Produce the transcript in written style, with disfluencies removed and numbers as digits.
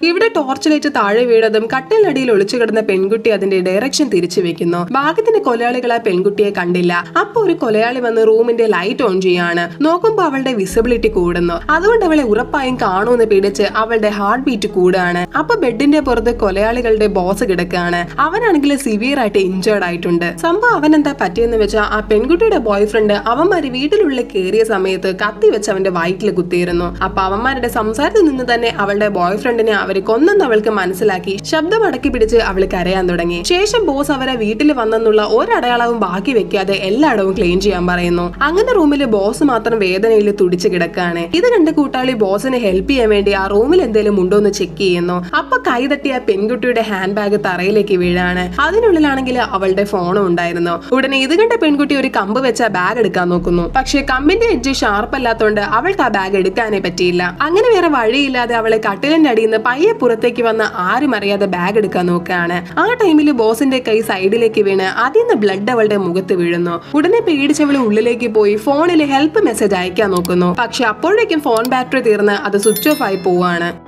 ഇവിടെ ടോർച്ചിലേറ്റ് താഴെ വീണതും കട്ടിലിനടിയിൽ ഒളിച്ചു കിടന്ന പെൺകുട്ടി അതിന്റെ ഡയറക്ഷൻ തിരിച്ചു വെക്കുന്നു. ഭാഗ്യത്തിന് കൊലയാളികൾ ആ പെൺകുട്ടിയെ കണ്ടില്ല. അപ്പൊ ഒരു കൊലയാളി വന്ന് റൂമിന്റെ ലൈറ്റ് ഓൺ ചെയ്യാണ്. നോക്കുമ്പോ അവളുടെ വിസിബിലിറ്റി കൂടുന്നു. അതുകൊണ്ട് അവളെ ഉറപ്പായും കാണുമെന്ന് പേടിച്ച് അവളുടെ ഹാർട്ട് ബീറ്റ് കൂടുകയാണ്. അപ്പൊ ബെഡിന്റെ പുറത്ത് കൊലയാളികളുടെ ബോസ് കിടക്കുകയാണ്. അവനാണെങ്കിൽ സിവിയർ ആയിട്ട് ഇഞ്ചേർഡ് ആയിട്ടുണ്ട്. സംഭവം അവൻ എന്താ പറ്റിയെന്ന് വെച്ചാൽ ആ പെൺകുട്ടിയുടെ ബോയ് ഫ്രണ്ട് അവന്മാര് വീട്ടിലുള്ളിൽ കയറിയ സമയത്ത് കത്തി വെച്ച് അവന്റെ വയറ്റിൽ കുത്തിയിരുന്നു. അപ്പൊ അവന്മാരുടെ സംസാരത്തിൽ നിന്ന് തന്നെ അവളുടെ ബോയ് ഫ്രണ്ടിനെ അവര് കൊന്നെന്ന് അവൾക്ക് മനസ്സിലാക്കി ശബ്ദം അടക്കി പിടിച്ച് അവൾ കരയാൻ തുടങ്ങി. ശേഷം ബോസ് അവരെ വീട്ടിൽ വന്നെന്നുള്ള ഒരടയാളവും ബാക്കി വെക്കാതെ എല്ലായിടവും ക്ലീൻ ചെയ്യാൻ പറയുന്നു. അങ്ങനെ റൂമിൽ ബോസ് മാത്രം വേദനയിൽ തുടിച്ചു കിടക്കാണ്. ഇത് കണ്ട് കൂട്ടാളി ബോസിനെ ഹെൽപ്പ് ചെയ്യാൻ വേണ്ടി ആ റൂമിൽ എന്തെങ്കിലും ഉണ്ടോ എന്ന് ചെക്ക് ചെയ്യുന്നു. അപ്പൊ കൈ തട്ടിയ പെൺകുട്ടിയുടെ ഹാൻഡ് ബാഗ് തറയിലേക്ക് വീഴാണ്. അതിനുള്ളിലാണെങ്കിൽ അവളുടെ ഫോണും ഉണ്ടായിരുന്നു. ഉടനെ ഇത് കണ്ട പെൺകുട്ടി ഒരു കമ്പ് വെച്ച ബാഗ് എടുക്കാൻ നോക്കുന്നു. പക്ഷെ കമ്പിന്റെ എഡ്ജ് ഷാർപ്പ് അല്ലാത്തോണ്ട് അവൾക്ക് ആ ബാഗ് എടുക്കാനേ പറ്റിയില്ല. അങ്ങനെ വേറെ വഴിയില്ലാതെ അവളെ കട്ടിലിന്റെ അടിയിൽ നിന്ന് പയ്യെ പുറത്തേക്ക് വന്ന് ആരും അറിയാതെ ബാഗ് എടുക്കാൻ നോക്കുകയാണ്. ആ ടൈമിൽ ബോസിന്റെ കൈ സൈഡിലേക്ക് വീണ് അതിന്ന് ബ്ലഡ് അവളുടെ മുഖത്ത് വീഴുന്നു. ഉടനെ പേടിച്ചവള് ഉള്ളിലേക്ക് പോയി ഫോണിൽ ഹെൽപ്പ് മെസ്സേജ് അയക്കാൻ നോക്കുന്നു. പക്ഷെ അപ്പോഴേക്കും ഫോൺ ബാറ്ററി തീർന്ന് അത് സ്വിച്ച് ഓഫ് ആയി പോവാണ്.